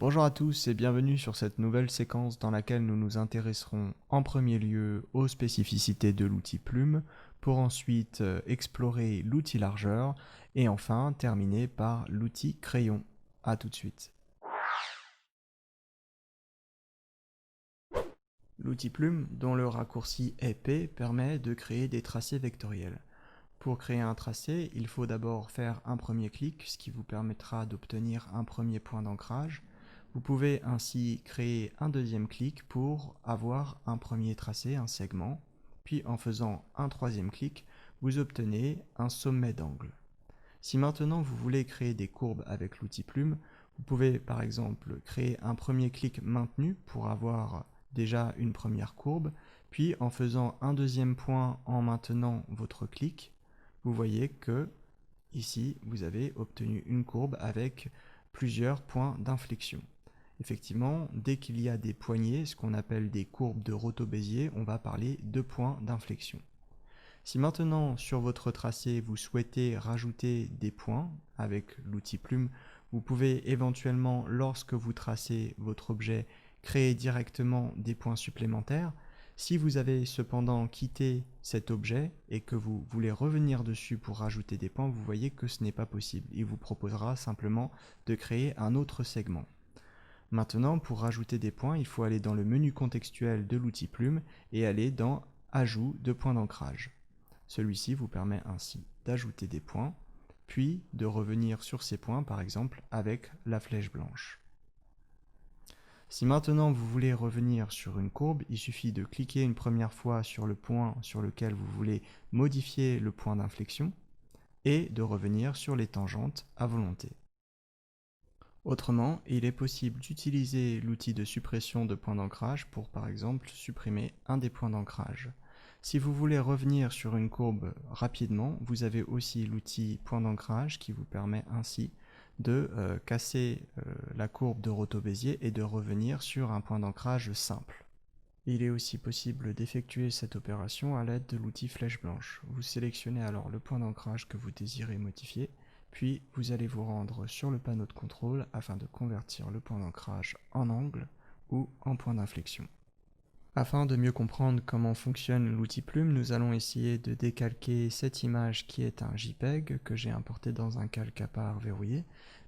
Bonjour à tous et bienvenue sur cette nouvelle séquence dans laquelle nous nous intéresserons en premier lieu aux spécificités de l'outil Plume pour ensuite explorer l'outil Largeur et enfin terminer par l'outil Crayon. A tout de suite. L'outil Plume, dont le raccourci est P, permet de créer des tracés vectoriels. Pour créer un tracé, il faut d'abord faire un premier clic, ce qui vous permettra d'obtenir un premier point d'ancrage. Vous pouvez ainsi créer un deuxième clic pour avoir un premier tracé, un segment. Puis en faisant un troisième clic, vous obtenez un sommet d'angle. Si maintenant vous voulez créer des courbes avec l'outil Plume, vous pouvez par exemple créer un premier clic maintenu pour avoir déjà une première courbe, puis en faisant un deuxième point en maintenant votre clic, vous voyez que ici vous avez obtenu une courbe avec plusieurs points d'inflexion. Effectivement, dès qu'il y a des poignées, ce qu'on appelle des courbes de Roto-Bézier, on va parler de points d'inflexion. Si maintenant sur votre tracé vous souhaitez rajouter des points avec l'outil Plume, vous pouvez éventuellement lorsque vous tracez votre objet créer directement des points supplémentaires. Si vous avez cependant quitté cet objet et que vous voulez revenir dessus pour rajouter des points, vous voyez que ce n'est pas possible. Il vous proposera simplement de créer un autre segment. Maintenant, pour rajouter des points, il faut aller dans le menu contextuel de l'outil Plume et aller dans Ajout de points d'ancrage. Celui-ci vous permet ainsi d'ajouter des points, puis de revenir sur ces points, par exemple avec la flèche blanche. Si maintenant vous voulez revenir sur une courbe, il suffit de cliquer une première fois sur le point sur lequel vous voulez modifier le point d'inflexion et de revenir sur les tangentes à volonté. Autrement, il est possible d'utiliser l'outil de suppression de points d'ancrage pour par exemple supprimer un des points d'ancrage. Si vous voulez revenir sur une courbe rapidement, vous avez aussi l'outil point d'ancrage qui vous permet ainsi de casser la courbe de Roto-Bézier et de revenir sur un point d'ancrage simple. Il est aussi possible d'effectuer cette opération à l'aide de l'outil flèche blanche. Vous sélectionnez alors le point d'ancrage que vous désirez modifier, puis vous allez vous rendre sur le panneau de contrôle afin de convertir le point d'ancrage en angle ou en point d'inflexion. Afin de mieux comprendre comment fonctionne l'outil Plume, nous allons essayer de décalquer cette image qui est un JPEG que j'ai importé dans un calque à part verrouillé.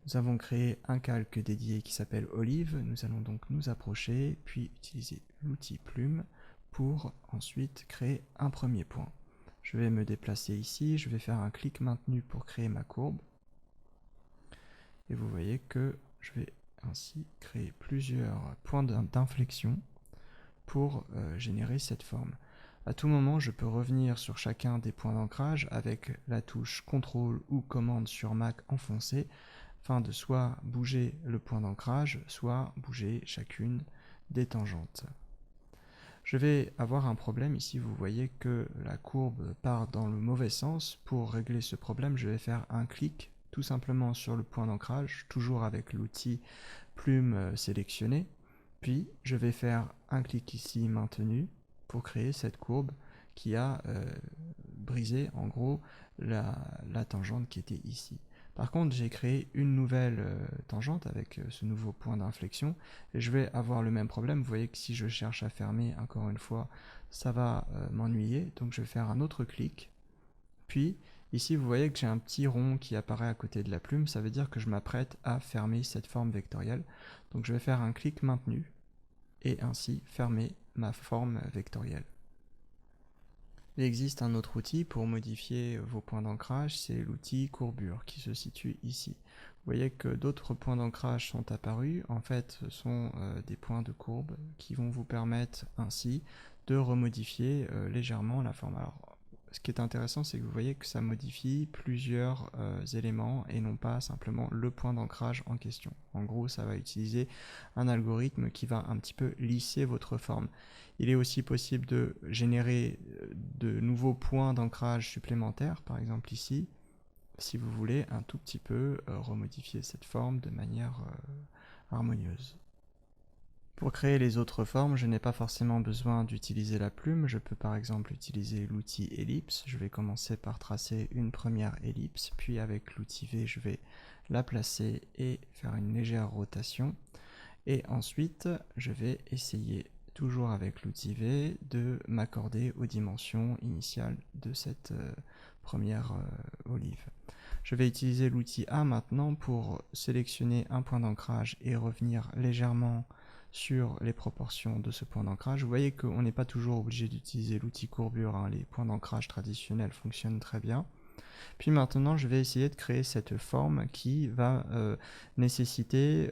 Nous avons créé un calque dédié qui s'appelle Olive. Nous allons donc nous approcher, puis utiliser l'outil Plume pour ensuite créer un premier point. Je vais me déplacer ici, je vais faire un clic maintenu pour créer ma courbe. Et vous voyez que je vais ainsi créer plusieurs points d'inflexion pour générer cette forme. À tout moment, je peux revenir sur chacun des points d'ancrage avec la touche CTRL ou commande sur Mac enfoncée afin de soit bouger le point d'ancrage, soit bouger chacune des tangentes. Je vais avoir un problème ici, vous voyez que la courbe part dans le mauvais sens. Pour régler ce problème, je vais faire un clic tout simplement sur le point d'ancrage, toujours avec l'outil Plume sélectionné. Puis je vais faire un clic ici maintenu pour créer cette courbe qui a brisé en gros la tangente qui était ici. Par contre, j'ai créé une nouvelle tangente avec ce nouveau point d'inflexion et je vais avoir le même problème. Vous voyez que si je cherche à fermer encore une fois, ça va m'ennuyer. Donc je vais faire un autre clic. Puis ici, vous voyez que j'ai un petit rond qui apparaît à côté de la plume. Ça veut dire que je m'apprête à fermer cette forme vectorielle. Donc je vais faire un clic maintenu et ainsi fermer ma forme vectorielle. Il existe un autre outil pour modifier vos points d'ancrage, c'est l'outil courbure qui se situe ici. Vous voyez que d'autres points d'ancrage sont apparus. En fait, ce sont des points de courbe qui vont vous permettre ainsi de remodifier légèrement la forme. Alors, ce qui est intéressant, c'est que vous voyez que ça modifie plusieurs éléments et non pas simplement le point d'ancrage en question. En gros, ça va utiliser un algorithme qui va un petit peu lisser votre forme. Il est aussi possible de générer de nouveaux points d'ancrage supplémentaires, par exemple ici, si vous voulez un tout petit peu remodifier cette forme de manière harmonieuse. Pour créer les autres formes, je n'ai pas forcément besoin d'utiliser la plume. Je peux par exemple utiliser l'outil ellipse. Je vais commencer par tracer une première ellipse, puis avec l'outil V, je vais la placer et faire une légère rotation. Et ensuite, je vais essayer, toujours avec l'outil V, de m'accorder aux dimensions initiales de cette première olive. Je vais utiliser l'outil A maintenant pour sélectionner un point d'ancrage et revenir légèrement sur les proportions de ce point d'ancrage. Vous voyez qu'on n'est pas toujours obligé d'utiliser l'outil courbure, hein. Les points d'ancrage traditionnels fonctionnent très bien. Puis maintenant, je vais essayer de créer cette forme qui va nécessiter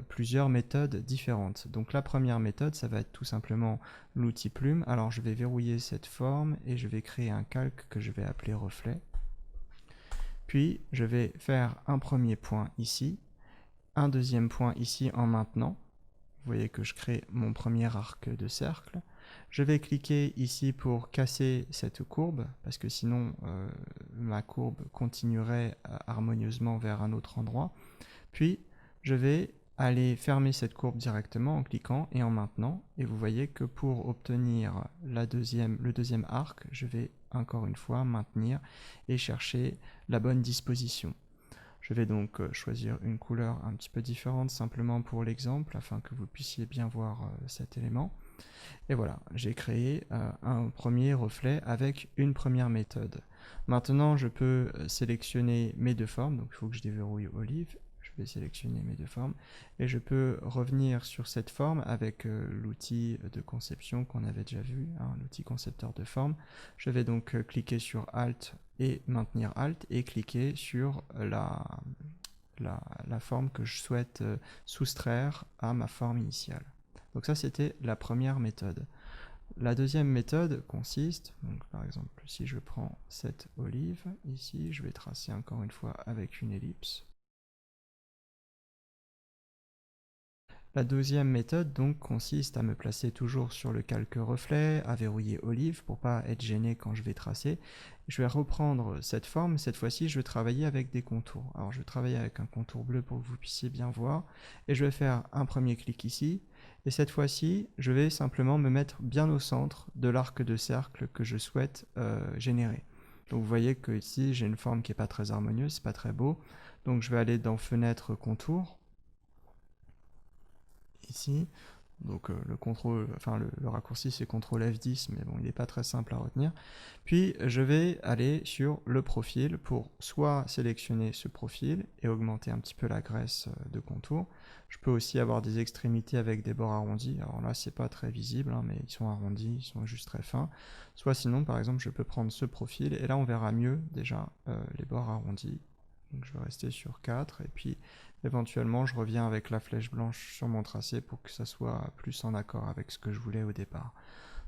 plusieurs méthodes différentes. Donc la première méthode, ça va être tout simplement l'outil plume. Alors je vais verrouiller cette forme et je vais créer un calque que je vais appeler reflet. Puis je vais faire un premier point ici, un deuxième point ici en maintenant. Vous voyez que je crée mon premier arc de cercle. Je vais cliquer ici pour casser cette courbe, parce que sinon ma courbe continuerait harmonieusement vers un autre endroit. Puis je vais aller fermer cette courbe directement en cliquant et en maintenant. Et vous voyez que pour obtenir le deuxième arc, je vais encore une fois maintenir et chercher la bonne disposition. Je vais donc choisir une couleur un petit peu différente simplement pour l'exemple afin que vous puissiez bien voir cet élément. Et voilà, j'ai créé un premier reflet avec une première méthode. Maintenant, je peux sélectionner mes deux formes, donc il faut que je déverrouille Olive. Je vais sélectionner mes deux formes et je peux revenir sur cette forme avec l'outil de conception qu'on avait déjà vu, hein, l'outil concepteur de forme. Je vais donc cliquer sur Alt et maintenir Alt et cliquer sur la forme que je souhaite soustraire à ma forme initiale. Donc ça, c'était la première méthode. La deuxième méthode consiste, donc par exemple, si je prends cette olive, ici, je vais tracer encore une fois avec une ellipse. La deuxième méthode donc consiste à me placer toujours sur le calque reflet, à verrouiller olive pour pas être gêné quand je vais tracer. Je vais reprendre cette forme, cette fois-ci je vais travailler avec des contours. Alors je vais travailler avec un contour bleu pour que vous puissiez bien voir, et je vais faire un premier clic ici, et cette fois-ci je vais simplement me mettre bien au centre de l'arc de cercle que je souhaite générer. Donc vous voyez que ici j'ai une forme qui n'est pas très harmonieuse, c'est pas très beau, donc je vais aller dans Fenêtre, Contour, ici. Donc le raccourci c'est CTRL F10, mais bon, il n'est pas très simple à retenir. Puis je vais aller sur le profil pour soit sélectionner ce profil et augmenter un petit peu la graisse de contour. Je peux aussi avoir des extrémités avec des bords arrondis. Alors là, c'est pas très visible, hein, mais ils sont arrondis, ils sont juste très fins. Soit sinon, par exemple, je peux prendre ce profil et là, on verra mieux déjà les bords arrondis. Donc je vais rester sur 4 et puis éventuellement je reviens avec la flèche blanche sur mon tracé pour que ça soit plus en accord avec ce que je voulais au départ.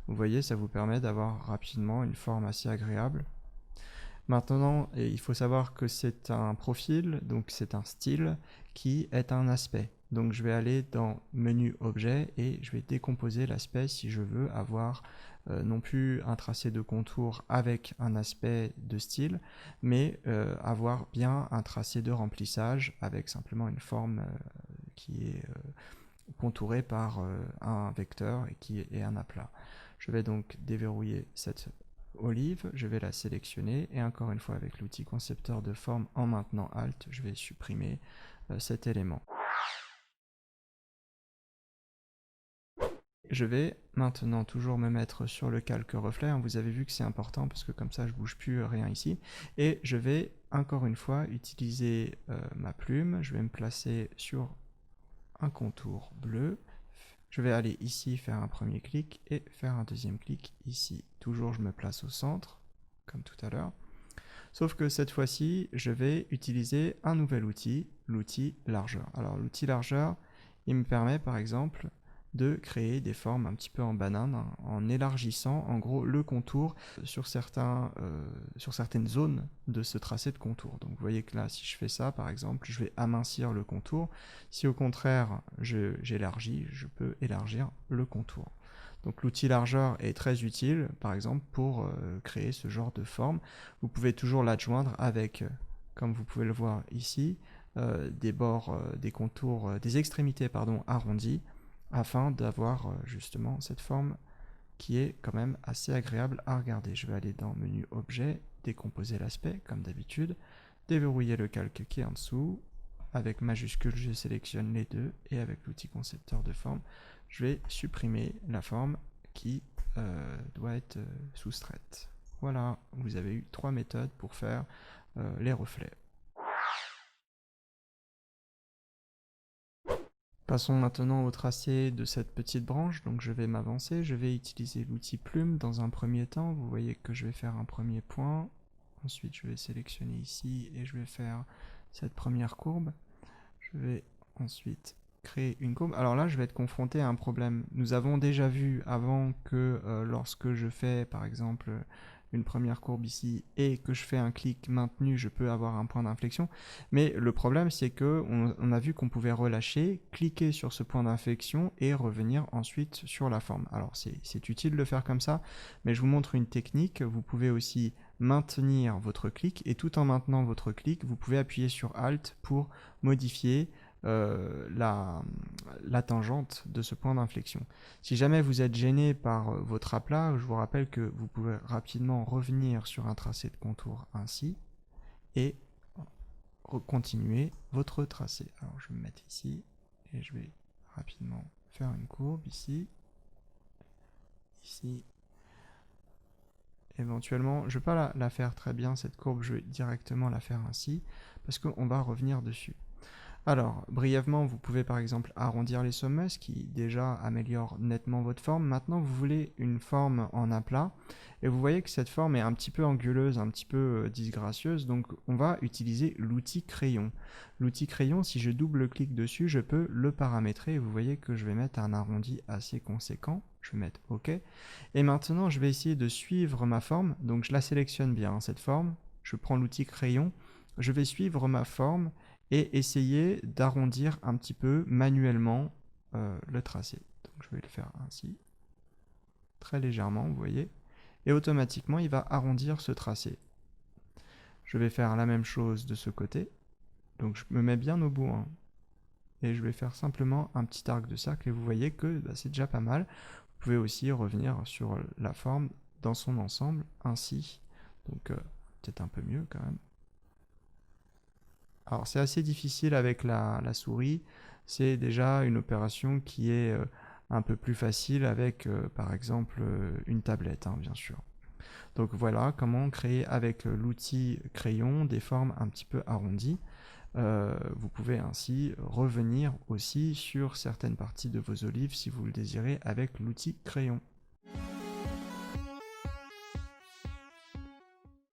Vous voyez, ça vous permet d'avoir rapidement une forme assez agréable. Maintenant, il faut savoir que c'est un profil, donc c'est un style qui est un aspect. Donc je vais aller dans Menu Objet et je vais décomposer l'aspect si je veux avoir non plus un tracé de contour avec un aspect de style, mais avoir bien un tracé de remplissage avec simplement une forme qui est contourée par un vecteur et qui est un aplat. Je vais donc déverrouiller cette olive, je vais la sélectionner et encore une fois avec l'outil concepteur de forme en maintenant Alt, je vais supprimer cet élément. Je vais maintenant toujours me mettre sur le calque reflet, hein. Vous avez vu que c'est important parce que comme ça je bouge plus rien ici, et je vais encore une fois utiliser ma plume, je vais me placer sur un contour bleu, je vais aller ici faire un premier clic et faire un deuxième clic ici. Toujours je me place au centre, comme tout à l'heure. Sauf que cette fois-ci, je vais utiliser un nouvel outil, l'outil largeur. Alors l'outil largeur, il me permet par exemple de créer des formes un petit peu en banane, hein, en élargissant en gros le contour sur certaines zones de ce tracé de contour. Donc vous voyez que là, si je fais ça par exemple, je vais amincir le contour. Si au contraire j'élargis, je peux élargir le contour. Donc l'outil largeur est très utile, par exemple, pour créer ce genre de forme. Vous pouvez toujours l'adjoindre avec, comme vous pouvez le voir ici, des bords, des contours, des extrémités arrondies, afin d'avoir justement cette forme qui est quand même assez agréable à regarder. Je vais aller dans Menu Objet, décomposer l'aspect, comme d'habitude, déverrouiller le calque qui est en dessous, avec majuscule, je sélectionne les deux et avec l'outil concepteur de forme, je vais supprimer la forme qui doit être soustraite. Voilà, vous avez eu 3 méthodes pour faire les reflets. Passons maintenant au tracé de cette petite branche. Donc je vais m'avancer, je vais utiliser l'outil plume dans un premier temps. Vous voyez que je vais faire un premier point. Ensuite je vais sélectionner ici et je vais faire cette première courbe. Je vais ensuite créer une courbe. Alors là je vais être confronté à un problème. Nous avons déjà vu avant que lorsque je fais par exemple une première courbe ici et que je fais un clic maintenu, je peux avoir un point d'inflexion. Mais le problème, c'est que on a vu qu'on pouvait relâcher, cliquer sur ce point d'inflexion et revenir ensuite sur la forme. Alors c'est utile de le faire comme ça, mais je vous montre une technique. Vous pouvez aussi maintenir votre clic et tout en maintenant votre clic, vous pouvez appuyer sur Alt pour modifier la tangente de ce point d'inflexion. Si jamais vous êtes gêné par votre aplat, je vous rappelle que vous pouvez rapidement revenir sur un tracé de contour ainsi et continuer votre tracé. Alors je vais me mettre ici et je vais rapidement faire une courbe ici, ici. Éventuellement, je ne vais pas la faire très bien cette courbe, je vais directement la faire ainsi parce qu'on va revenir dessus. Alors, brièvement, vous pouvez par exemple arrondir les sommets, ce qui déjà améliore nettement votre forme. Maintenant, vous voulez une forme en aplat, et vous voyez que cette forme est un petit peu anguleuse, un petit peu disgracieuse, donc on va utiliser l'outil crayon. L'outil crayon, si je double-clique dessus, je peux le paramétrer, et vous voyez que je vais mettre un arrondi assez conséquent. Je vais mettre OK. Et maintenant, je vais essayer de suivre ma forme, donc je la sélectionne bien, cette forme. Je prends l'outil crayon, je vais suivre ma forme, et essayer d'arrondir un petit peu manuellement le tracé. Donc je vais le faire ainsi, très légèrement, vous voyez, et automatiquement il va arrondir ce tracé. Je vais faire la même chose de ce côté, donc je me mets bien au bout, hein, et je vais faire simplement un petit arc de cercle, et vous voyez que c'est déjà pas mal. Vous pouvez aussi revenir sur la forme dans son ensemble, ainsi, donc peut-être un peu mieux quand même. Alors c'est assez difficile avec la souris, c'est déjà une opération qui est un peu plus facile avec par exemple une tablette, hein, bien sûr. Donc voilà comment créer avec l'outil crayon des formes un petit peu arrondies. Vous pouvez ainsi revenir aussi sur certaines parties de vos olives si vous le désirez avec l'outil crayon.